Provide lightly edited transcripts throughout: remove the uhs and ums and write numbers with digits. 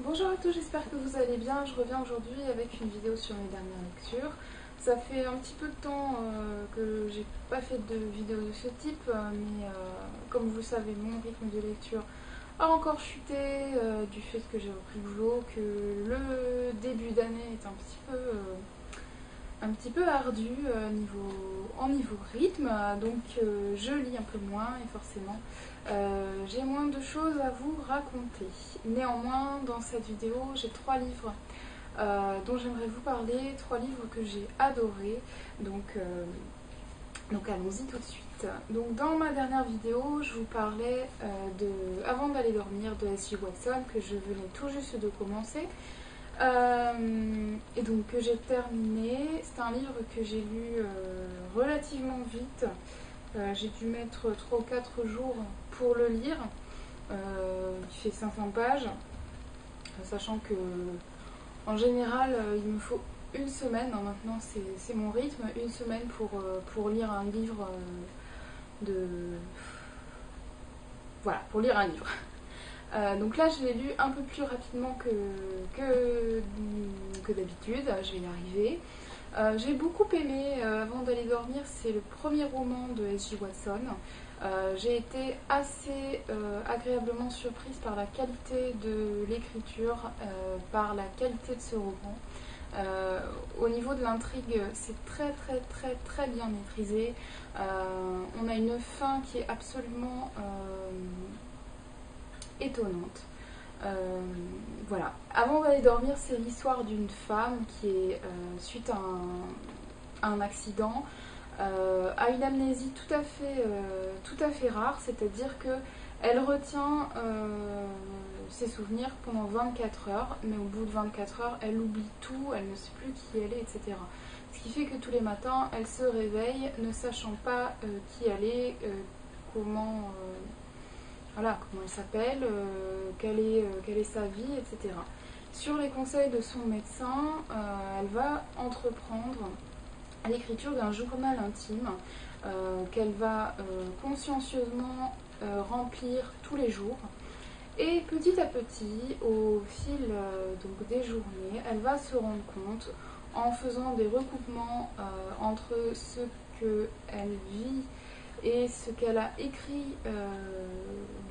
Bonjour à tous, j'espère que vous allez bien. Je reviens aujourd'hui avec une vidéo sur mes dernières lectures. Ça fait un petit peu de temps que j'ai pas fait de vidéo de ce type, mais comme vous le savez, mon rythme de lecture a encore chuté du fait que j'ai repris le boulot, que le début d'année est un petit peu ardu en niveau rythme, donc je lis un peu moins et forcément j'ai moins de choses à vous raconter. Néanmoins, dans cette vidéo, j'ai 3 livres dont j'aimerais vous parler, 3 livres que j'ai adorés, donc allons-y tout de suite. Donc dans ma dernière vidéo, je vous parlais Avant d'aller dormir de S.J. Watson, que je venais tout juste de commencer. Et donc que j'ai terminé. C'est un livre que j'ai lu relativement vite. J'ai dû mettre 3 ou 4 jours pour le lire. Il fait 500 pages, sachant que en général il me faut une semaine, hein, maintenant c'est mon rythme, une semaine pour lire un livre pour lire un livre. Donc là, je l'ai lu un peu plus rapidement que d'habitude, je vais y arriver. J'ai beaucoup aimé Avant d'aller dormir, c'est le premier roman de S.J. Watson. J'ai été assez agréablement surprise par la qualité de l'écriture, par la qualité de ce roman. Au niveau de l'intrigue, c'est très bien maîtrisé. On a une fin qui est absolument étonnante. Voilà. Avant d'aller dormir, c'est l'histoire d'une femme qui est, suite à un accident, a une amnésie tout à fait rare, c'est-à-dire qu'elle retient ses souvenirs pendant 24 heures, mais au bout de 24 heures, elle oublie tout, elle ne sait plus qui elle est, etc. Ce qui fait que tous les matins, elle se réveille ne sachant pas qui elle est, comment elle s'appelle, quelle est sa vie, etc. Sur les conseils de son médecin, elle va entreprendre l'écriture d'un journal intime qu'elle va consciencieusement remplir tous les jours. Et petit à petit, au fil des journées, elle va se rendre compte, en faisant des recoupements entre ce qu'elle vit et ce qu'elle a écrit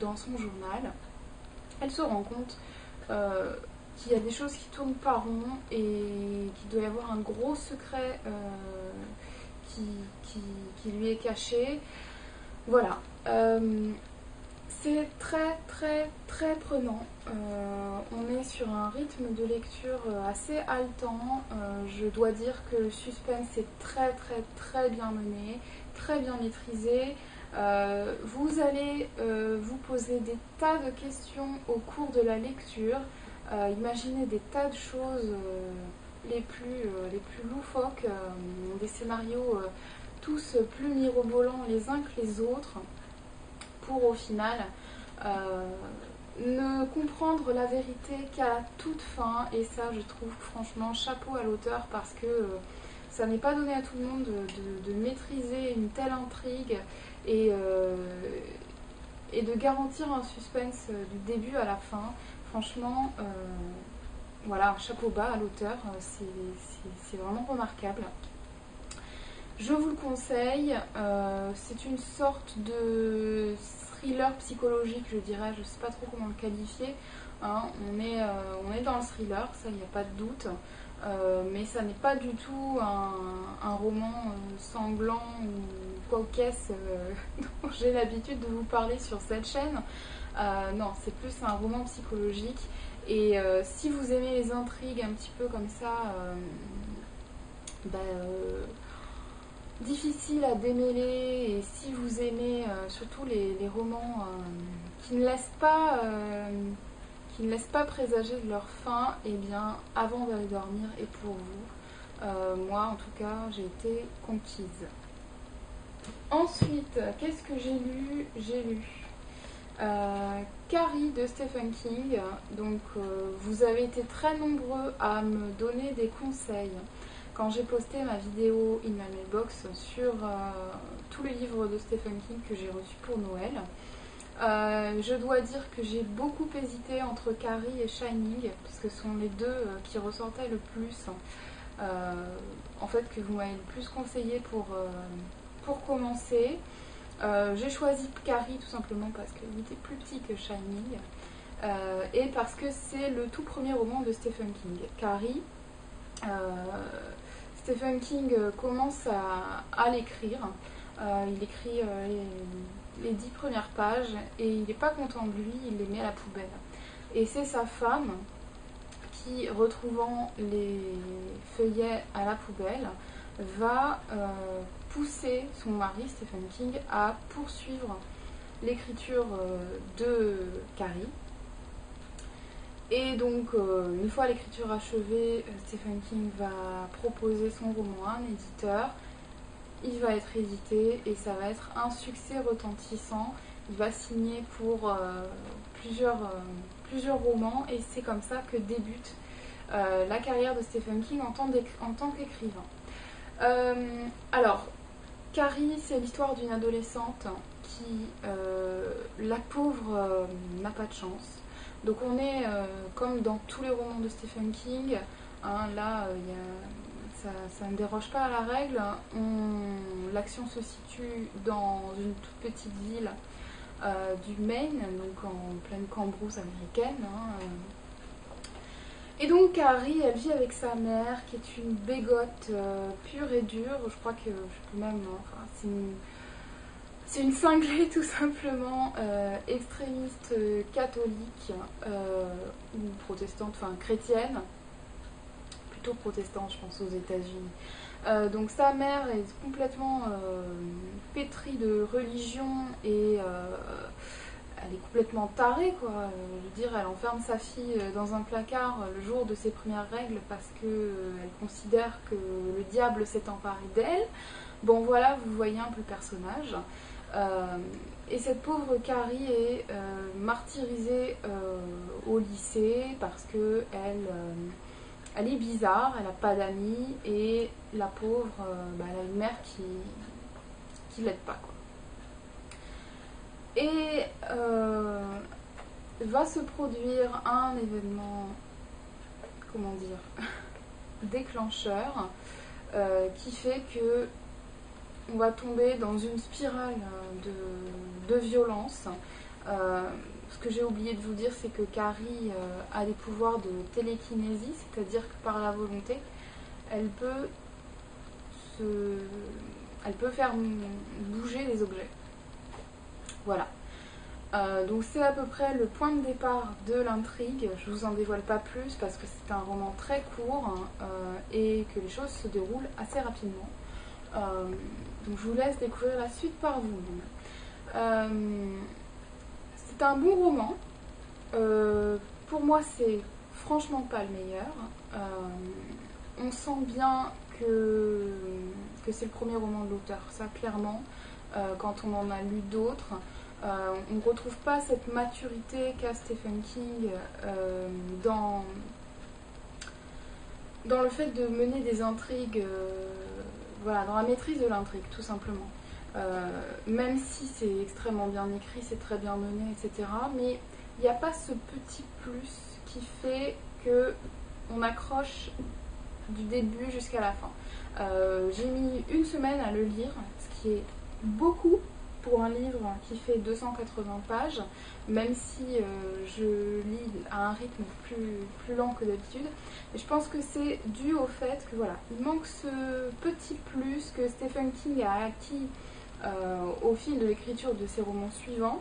dans son journal, elle se rend compte qu'il y a des choses qui tournent pas rond et qu'il doit y avoir un gros secret qui lui est caché. Voilà. C'est très prenant. On est sur un rythme de lecture assez haletant. Je dois dire que le suspense est très bien mené, très bien maîtrisé. Vous allez vous poser des tas de questions au cours de la lecture. Imaginez des tas de choses les plus loufoques, des scénarios tous plus mirobolants les uns que les autres, pour au final ne comprendre la vérité qu'à la toute fin. Et ça, je trouve franchement chapeau à l'auteur, parce que ça n'est pas donné à tout le monde de maîtriser une telle intrigue et de garantir un suspense du début à la fin. Franchement, voilà, chapeau bas à l'auteur, c'est vraiment remarquable. Je vous le conseille, c'est une sorte de thriller psychologique, je dirais, je ne sais pas trop comment le qualifier. Hein. On est dans le thriller, ça, il n'y a pas de doute, mais ça n'est pas du tout un roman sanglant ou cocasse dont j'ai l'habitude de vous parler sur cette chaîne. Non, c'est plus un roman psychologique, et si vous aimez les intrigues un petit peu comme ça, difficile à démêler, et si vous aimez surtout les romans qui ne laissent pas présager de leur fin, et bien Avant d'aller dormir est pour vous. Moi en tout cas, j'ai été conquise. Ensuite, qu'est-ce que j'ai lu? J'ai lu Carrie de Stephen King. Donc vous avez été très nombreux à me donner des conseils quand j'ai posté ma vidéo In My Mailbox sur tous les livres de Stephen King que j'ai reçus pour Noël. Je dois dire que j'ai beaucoup hésité entre Carrie et Shining, parce que ce sont les deux qui ressortaient le plus, en fait, que vous m'avez le plus conseillé pour commencer. J'ai choisi Carrie tout simplement parce qu'il était plus petit que Shining, et parce que c'est le tout premier roman de Stephen King. Carrie, Stephen King commence à l'écrire. Il écrit les 10 premières pages et il n'est pas content de lui, il les met à la poubelle. Et c'est sa femme qui, retrouvant les feuillets à la poubelle, va pousser son mari, Stephen King, à poursuivre l'écriture de Carrie. Et donc, une fois l'écriture achevée, Stephen King va proposer son roman à un éditeur. Il va être édité et ça va être un succès retentissant. Il va signer pour plusieurs romans et c'est comme ça que débute la carrière de Stephen King en tant qu'écrivain. Alors, Carrie, c'est l'histoire d'une adolescente qui, la pauvre, n'a pas de chance. Donc on est comme dans tous les romans de Stephen King, hein, là ça ne déroge pas à la règle. L'action se situe dans une toute petite ville du Maine, donc en pleine cambrousse américaine. Hein. Et donc Carrie, elle vit avec sa mère qui est une bégotte pure et dure. Je crois que je peux même, enfin, c'est une cinglée tout simplement, extrémiste catholique ou protestante, enfin chrétienne, plutôt protestante je pense aux États-Unis. Donc sa mère est complètement pétrie de religion et elle est complètement tarée quoi. Je veux dire, elle enferme sa fille dans un placard le jour de ses premières règles parce qu'elle considère que le diable s'est emparé d'elle. Bon voilà, vous voyez un peu le personnage. Et cette pauvre Carrie est martyrisée au lycée parce que elle est bizarre, elle n'a pas d'amis et la pauvre, elle a une mère qui l'aide pas quoi. Et va se produire un événement, comment dire, déclencheur qui fait que on va tomber dans une spirale de violence. Ce que j'ai oublié de vous dire, c'est que Carrie a des pouvoirs de télékinésie, c'est-à-dire que par la volonté, elle peut faire bouger les objets. Voilà. Donc c'est à peu près le point de départ de l'intrigue. Je ne vous en dévoile pas plus parce que c'est un roman très court et que les choses se déroulent assez rapidement. Donc je vous laisse découvrir la suite par vous-même. C'est un bon roman. Pour moi, c'est franchement pas le meilleur. On sent bien que c'est le premier roman de l'auteur, ça clairement. Quand on en a lu d'autres, on ne retrouve pas cette maturité qu'a Stephen King dans le fait de mener des intrigues. Voilà, dans la maîtrise de l'intrigue, tout simplement. Même si c'est extrêmement bien écrit, c'est très bien mené, etc. Mais il n'y a pas ce petit plus qui fait qu'on accroche du début jusqu'à la fin. J'ai mis une semaine à le lire, ce qui est beaucoup pour un livre qui fait 280 pages, même si je lis à un rythme plus lent que d'habitude. Et je pense que c'est dû au fait que voilà, il manque ce petit plus que Stephen King a acquis au fil de l'écriture de ses romans suivants,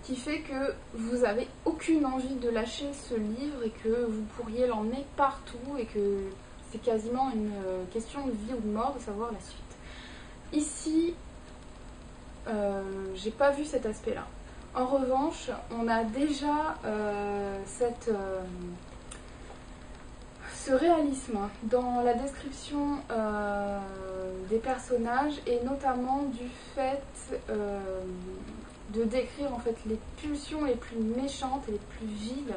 qui fait que vous n'avez aucune envie de lâcher ce livre et que vous pourriez l'emmener partout et que c'est quasiment une question de vie ou de mort de savoir la suite. Ici, j'ai pas vu cet aspect-là. En revanche, on a déjà ce réalisme dans la description des personnages et notamment du fait de décrire en fait les pulsions les plus méchantes et les plus viles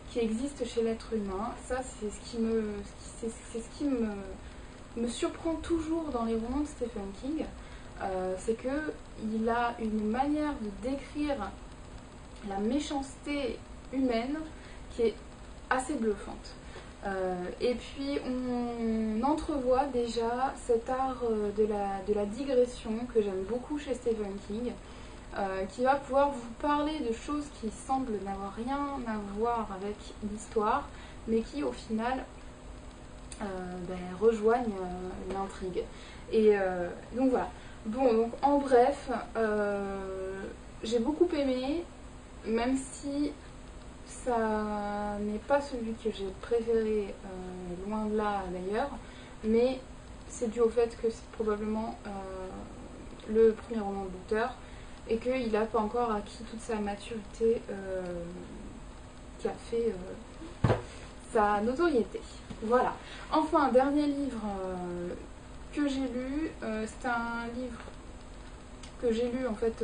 qui existent chez l'être humain. Ça, c'est ce qui me surprend toujours dans les romans de Stephen King. c'est qu'il a une manière de décrire la méchanceté humaine qui est assez bluffante. Et puis on entrevoit déjà cet art de la digression que j'aime beaucoup chez Stephen King, qui va pouvoir vous parler de choses qui semblent n'avoir rien à voir avec l'histoire, mais qui au final rejoignent l'intrigue. Et donc voilà. Bon, donc en bref, j'ai beaucoup aimé, même si ça n'est pas celui que j'ai préféré, loin de là d'ailleurs, mais c'est dû au fait que c'est probablement le premier roman de l'auteur et qu'il n'a pas encore acquis toute sa maturité qui a fait sa notoriété. Voilà. Enfin, dernier livre que j'ai lu, c'est un livre que j'ai lu en fait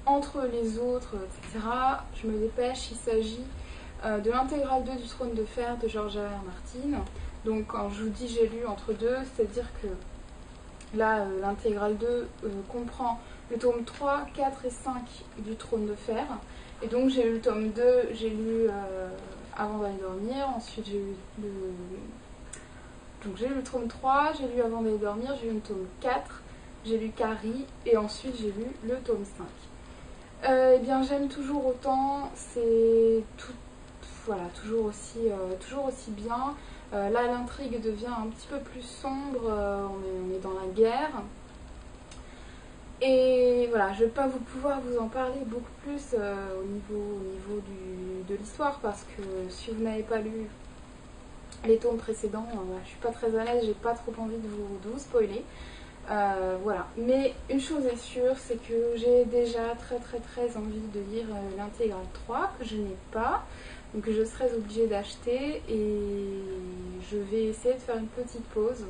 entre les autres, etc. Je me dépêche, il s'agit de l'intégrale 2 du Trône de Fer de George R.R. Martin. Donc quand je vous dis j'ai lu entre deux, c'est-à-dire que là l'intégrale 2 comprend le tome 3, 4 et 5 du Trône de Fer. Et donc j'ai lu le tome 2, j'ai lu avant d'aller dormir, ensuite j'ai lu le... Donc j'ai lu le tome 3, j'ai lu avant d'aller dormir, j'ai lu le tome 4, j'ai lu Carrie et ensuite j'ai lu le tome 5. Eh bien j'aime toujours autant, c'est tout, voilà, toujours aussi bien. Là l'intrigue devient un petit peu plus sombre, on est dans la guerre. Et voilà, je ne vais pas pouvoir vous en parler beaucoup plus au niveau de l'histoire, parce que si vous n'avez pas lu les tomes précédents, je ne suis pas très à l'aise, j'ai pas trop envie de vous spoiler. Voilà, mais une chose est sûre, c'est que j'ai déjà très envie de lire l'intégrale 3 que je n'ai pas, donc je serai obligée d'acheter et je vais essayer de faire une petite pause,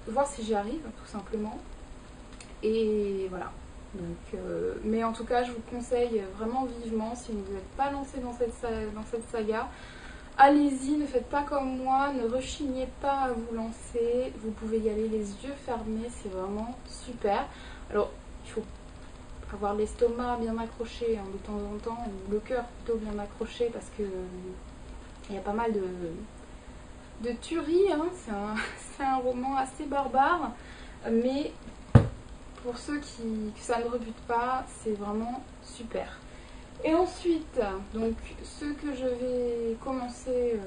voir si j'y arrive tout simplement. Et voilà, donc, mais en tout cas je vous conseille vraiment vivement, si vous n'êtes pas lancé dans cette saga, allez-y, ne faites pas comme moi, ne rechignez pas à vous lancer, vous pouvez y aller les yeux fermés, c'est vraiment super. Alors il faut avoir l'estomac bien accroché de temps en temps, ou le cœur plutôt bien accroché, parce que il y a pas mal de tueries, hein. C'est un roman assez barbare, mais pour ceux que ça ne rebute pas, c'est vraiment super. Et ensuite, donc ce que je vais commencer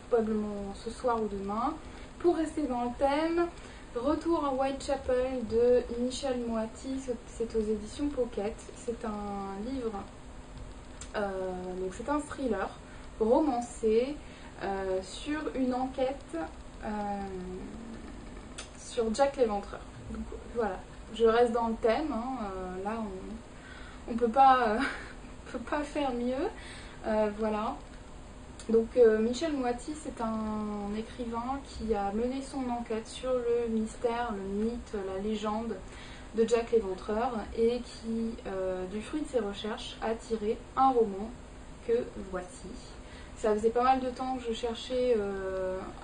probablement ce soir ou demain, pour rester dans le thème, Retour à Whitechapel de Michel Moati, c'est aux éditions Pocket. C'est un livre, donc c'est un thriller romancé sur une enquête sur Jack l'Éventreur. Donc voilà, je reste dans le thème, hein, là on peut pas faire mieux, voilà. Donc Michel Moati, c'est un écrivain qui a mené son enquête sur le mystère, le mythe, la légende de Jack l'Éventreur, et qui, du fruit de ses recherches, a tiré un roman que voici. Ça faisait pas mal de temps que je cherchais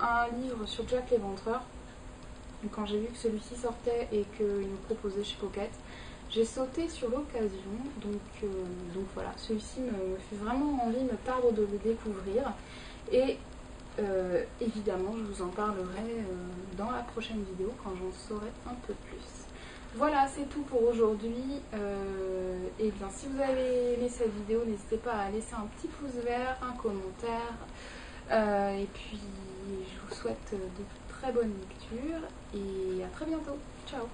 un livre sur Jack l'Éventreur. Quand j'ai vu que celui-ci sortait et qu'il me proposait chez Pocket, j'ai sauté sur l'occasion, donc voilà, celui-ci me fait vraiment envie, me tarde de le découvrir, et évidemment je vous en parlerai dans la prochaine vidéo quand j'en saurai un peu plus. Voilà, c'est tout pour aujourd'hui. Et bien si vous avez aimé cette vidéo, n'hésitez pas à laisser un petit pouce vert, un commentaire, et puis je vous souhaite de très bonnes lectures et à très bientôt. Ciao.